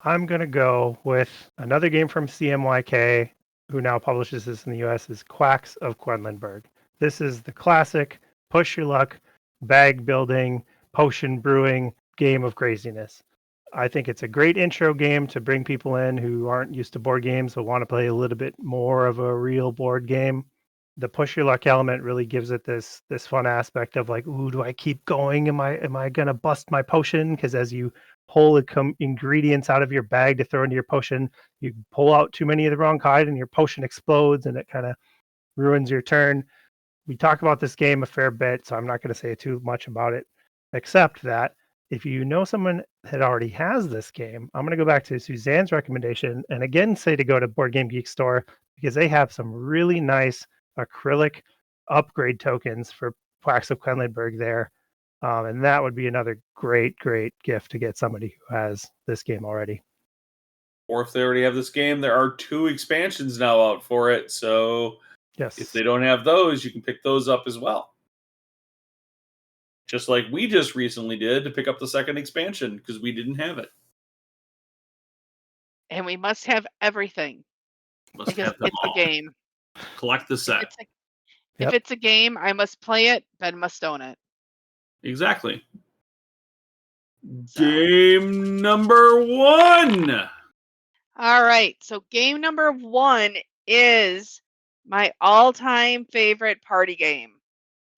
I'm going to go with another game from CMYK, who now publishes this in the US, is Quacks of Quedlinburg. This is the classic push your luck, bag building, potion brewing game of craziness. I think it's a great intro game to bring people in who aren't used to board games but want to play a little bit more of a real board game. The push your luck element really gives it this fun aspect of like, ooh, do I keep going? Am I gonna bust my potion? Because as you pull the ingredients out of your bag to throw into your potion, you pull out too many of the wrong kind, and your potion explodes, and it kind of ruins your turn. We talk about this game a fair bit, so I'm not going to say too much about it, except that if you know someone that already has this game, I'm going to go back to Suzanne's recommendation and again say to go to Board Game Geek store because they have some really nice acrylic upgrade tokens for Quacks of Quedlinburg there. And that would be another great gift to get somebody who has this game already. Or if they already have this game, there are 2 expansions now out for it. So yes, if they don't have those, you can pick those up as well. Just like we just recently did to pick up the second expansion because we didn't have it. And we must have everything Must because have them it's all. a game. Collect the set. If it's a game, I must play it, Ben must own it. Exactly. So. Game number 1. All right. So game number 1 is my all-time favorite party game.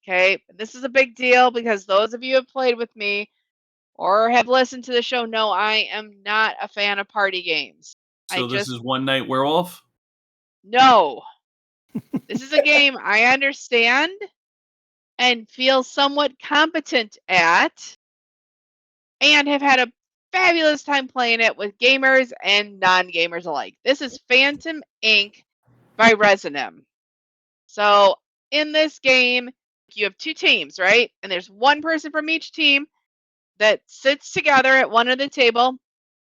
Okay. This is a big deal because those of you who have played with me or have listened to the show know I am not a fan of party games. So this is One Night Werewolf? No. This is a game I understand and feel somewhat competent at and have had a fabulous time playing it with gamers and non-gamers alike. This is Phantom Inc. by Resonim. So in this game, you have 2 teams, right? And there's one person from each team that sits together at one end of the table,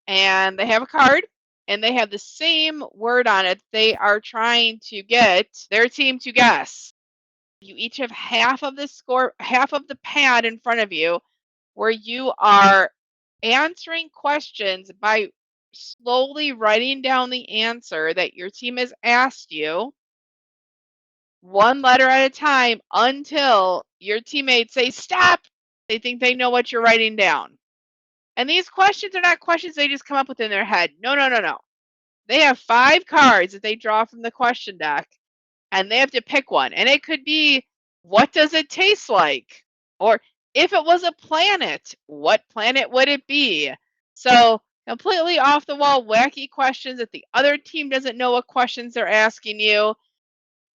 and they have a card, and they have the same word on it they are trying to get their team to guess. You each have half of the pad in front of you, where you are answering questions by slowly writing down the answer that your team has asked you, one letter at a time, until your teammates say stop. They think they know what you're writing down. And these questions are not questions they just come up with in their head. No, no, no, no. They have 5 cards that they draw from the question deck, and they have to pick one. And it could be, what does it taste like? Or if it was a planet, what planet would it be? So completely off the wall, wacky questions that the other team doesn't know what questions they're asking you.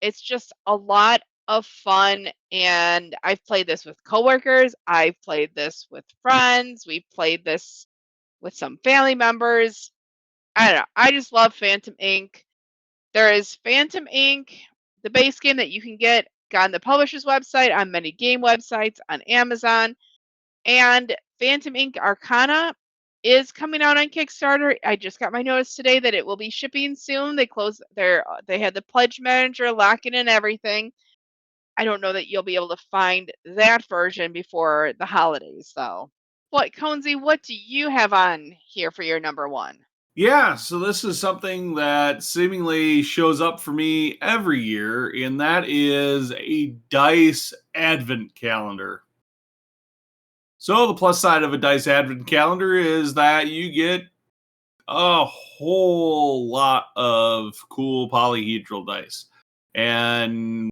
It's just a lot of fun, and I've played this with coworkers. I've played this with friends. We've played this with some family members. I don't know. I just love Phantom Inc. There is Phantom Inc., the base game that you can get on the publisher's website, on many game websites, on Amazon, and Phantom Inc. Arcana is coming out on Kickstarter. I just got my notice today that it will be shipping soon. They had the pledge manager locking in everything. I don't know that you'll be able to find that version before the holidays, though. What, Conesy, what do you have on here for your number 1? Yeah, so this is something that seemingly shows up for me every year, and that is a dice advent calendar. So the plus side of a dice advent calendar is that you get a whole lot of cool polyhedral dice. And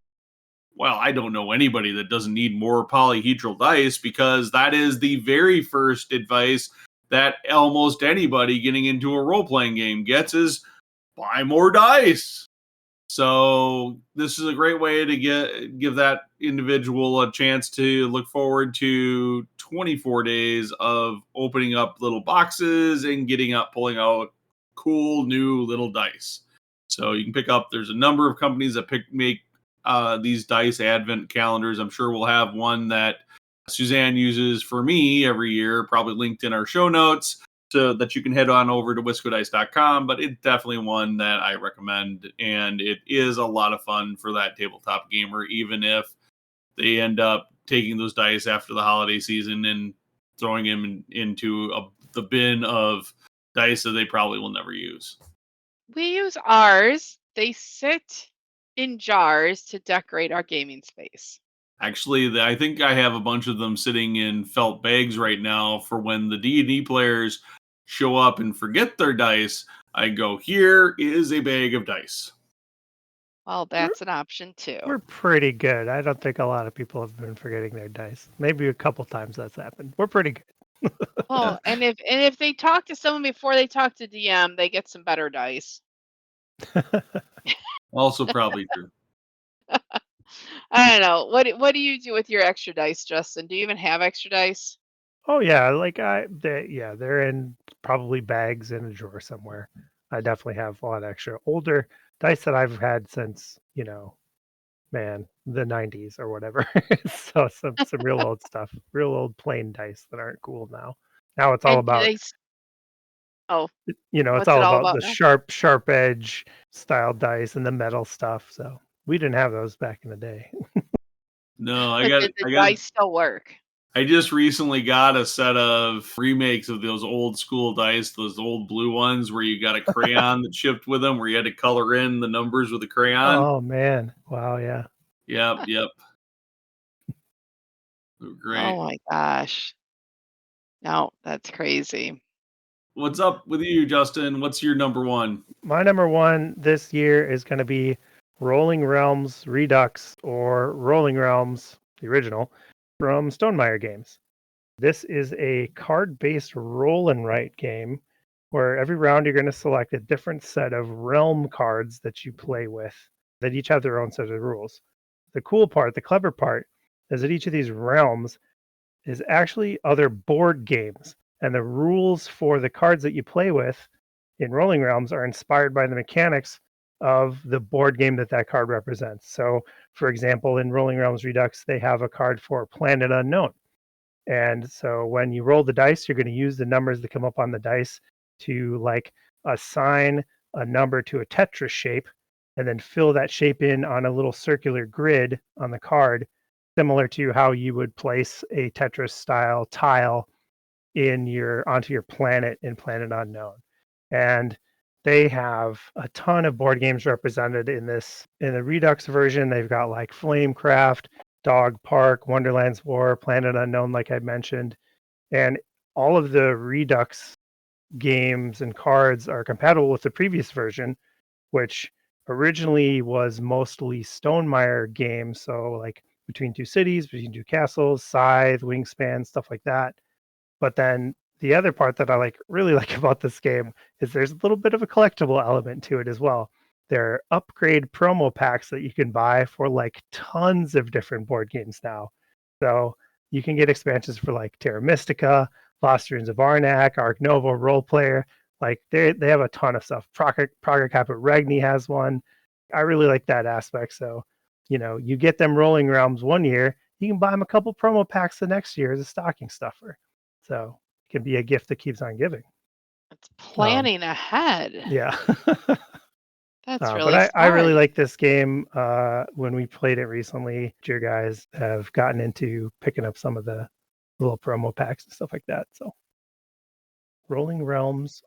well, I don't know anybody that doesn't need more polyhedral dice, because that is the very first advice that almost anybody getting into a role-playing game gets, is buy more dice. So this is a great way to give that individual a chance to look forward to 24 days of opening up little boxes and pulling out cool new little dice. So you can pick up, there's a number of companies that make these dice advent calendars. I'm sure we'll have one that Suzanne uses for me every year, probably linked in our show notes, so that you can head on over to WiscoDice.com. But it's definitely one that I recommend, and it is a lot of fun for that tabletop gamer, even if they end up taking those dice after the holiday season and throwing them into the bin of dice that they probably will never use. We use ours. They sit in jars to decorate our gaming space. Actually, I think I have a bunch of them sitting in felt bags right now for when the D&D players show up and forget their dice. I go, here is a bag of dice. Well, that's an option too. We're pretty good. I don't think a lot of people have been forgetting their dice. Maybe a couple times that's happened. We're pretty good. Well, and if they talk to someone before they talk to DM, they get some better dice. Also probably true. I don't know. What do you do with your extra dice, Justin? Do you even have extra dice? Oh yeah, they're in probably bags in a drawer somewhere. I definitely have a lot of extra older dice that I've had since, the 90s or whatever. So some real old stuff, real old plain dice that aren't cool now. Now it's all And do about, they? Oh, it's what's all it all about about the now? sharp edge style dice and the metal stuff. So we didn't have those back in the day. No, But did the dice still work? I just recently got a set of remakes of those old school dice, those old blue ones where you got a crayon that shipped with them, where you had to color in the numbers with a crayon. Oh man. Wow, yeah. Yep. They were great. Oh my gosh. No, that's crazy. What's up with you, Justin? What's your number 1? My number 1 this year is going to be Rolling Realms Redux, or Rolling Realms, the original, from Stonemaier Games. This is a card-based roll and write game where every round you're going to select a different set of realm cards that you play with, that each have their own set of rules. The cool part, the clever part, is that each of these realms is actually other board games, and the rules for the cards that you play with in Rolling Realms are inspired by the mechanics of the board game that card represents. So, for example, in Rolling Realms Redux, they have a card for Planet Unknown. And so when you roll the dice, you're going to use the numbers that come up on the dice to like assign a number to a Tetris shape and then fill that shape in on a little circular grid on the card, similar to how you would place a Tetris style tile onto your planet in Planet Unknown. And they have a ton of board games represented in the Redux version. They've got like Flamecraft, Dog Park, Wonderland's War, Planet Unknown, like I mentioned. And all of the Redux games and cards are compatible with the previous version, which originally was mostly Stonemaier games. So like Between Two Cities, Between Two Castles, Scythe, Wingspan, stuff like that. But then the other part that I really like about this game is there's a little bit of a collectible element to it as well. There are upgrade promo packs that you can buy for like tons of different board games now. So you can get expansions for like Terra Mystica, Lost Ruins of Arnak, Ark Nova, Role Player. Like they have a ton of stuff. Praga Caput Regni has one. I really like that aspect. So, you get them Rolling Realms one year, you can buy them a couple promo packs the next year as a stocking stuffer. So it can be a gift that keeps on giving. It's planning ahead. Yeah. That's really but I really smart. like this game. When we played it recently, your guys have gotten into picking up some of the little promo packs and stuff like that. So Rolling Realms.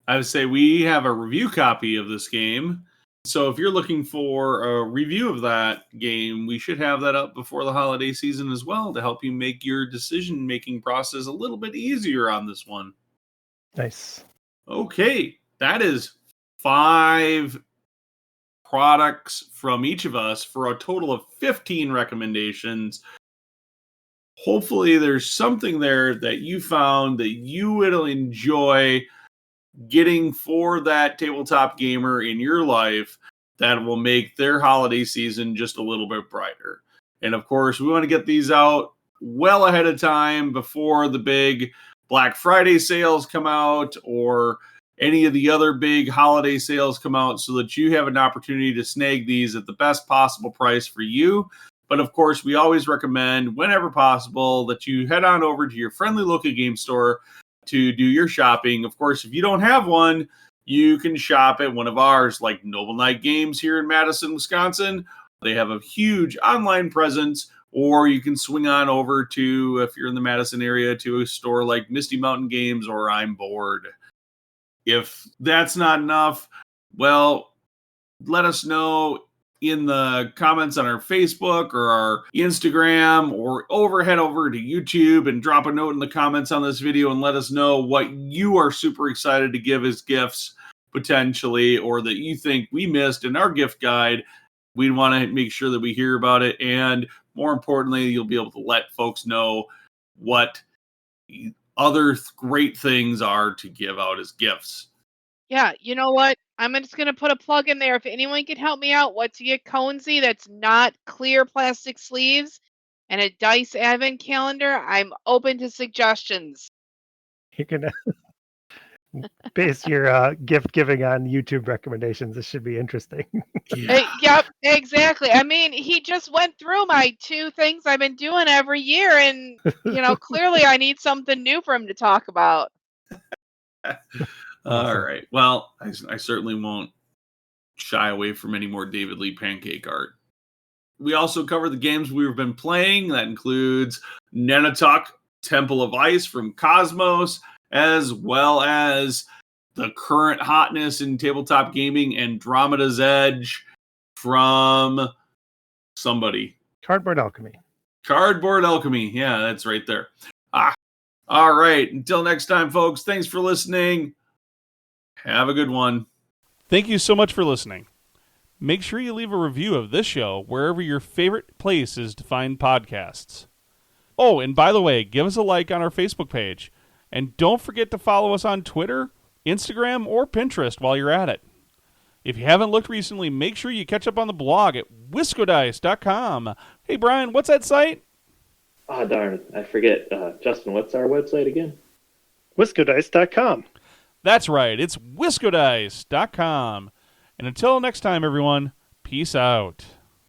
I would say we have a review copy of this game. So if you're looking for a review of that game, we should have that up before the holiday season as well to help you make your decision-making process a little bit easier on this one. Nice. Okay, that is 5 products from each of us for a total of 15 recommendations. Hopefully there's something there that you found that you will enjoy getting for that tabletop gamer in your life that will make their holiday season just a little bit brighter. And of course, we want to get these out well ahead of time before the big Black Friday sales come out or any of the other big holiday sales come out so that you have an opportunity to snag these at the best possible price for you. But of course, we always recommend, whenever possible, that you head on over to your friendly local game store to do your shopping. Of course, if you don't have one, you can shop at one of ours, like Noble Knight Games here in Madison, Wisconsin. They have a huge online presence, or you can swing on over to, if you're in the Madison area, to a store like Misty Mountain Games or I'm Bored. If that's not enough, well, let us know in the comments on our Facebook or our Instagram, or head over to YouTube and drop a note in the comments on this video and let us know what you are super excited to give as gifts potentially, or that you think we missed in our gift guide. We want to make sure that we hear about it. And more importantly, you'll be able to let folks know what other great things are to give out as gifts. Yeah, you know what? I'm just going to put a plug in there. If anyone can help me out, what to get Conesy that's not clear plastic sleeves and a dice advent calendar, I'm open to suggestions. You can base your gift giving on YouTube recommendations. This should be interesting. Yep, exactly. I mean, he just went through my 2 things I've been doing every year, and, clearly I need something new for him to talk about. All right. Well, I certainly won't shy away from any more David Lee pancake art. We also cover the games we've been playing. That includes Nunatak, Temple of Ice from Cosmos, as well as the current hotness in tabletop gaming, Andromeda's Edge from somebody. Cardboard Alchemy. Cardboard Alchemy. Yeah, that's right there. All right. Until next time, folks, thanks for listening. Have a good one. Thank you so much for listening. Make sure you leave a review of this show wherever your favorite place is to find podcasts. Oh, and by the way, give us a like on our Facebook page. And don't forget to follow us on Twitter, Instagram, or Pinterest while you're at it. If you haven't looked recently, make sure you catch up on the blog at WiscoDice.com. Hey, Brian, what's that site? Oh, darn. I forget. Justin, what's our website again? WiscoDice.com. That's right. It's WiscoDice.com. And until next time, everyone, peace out.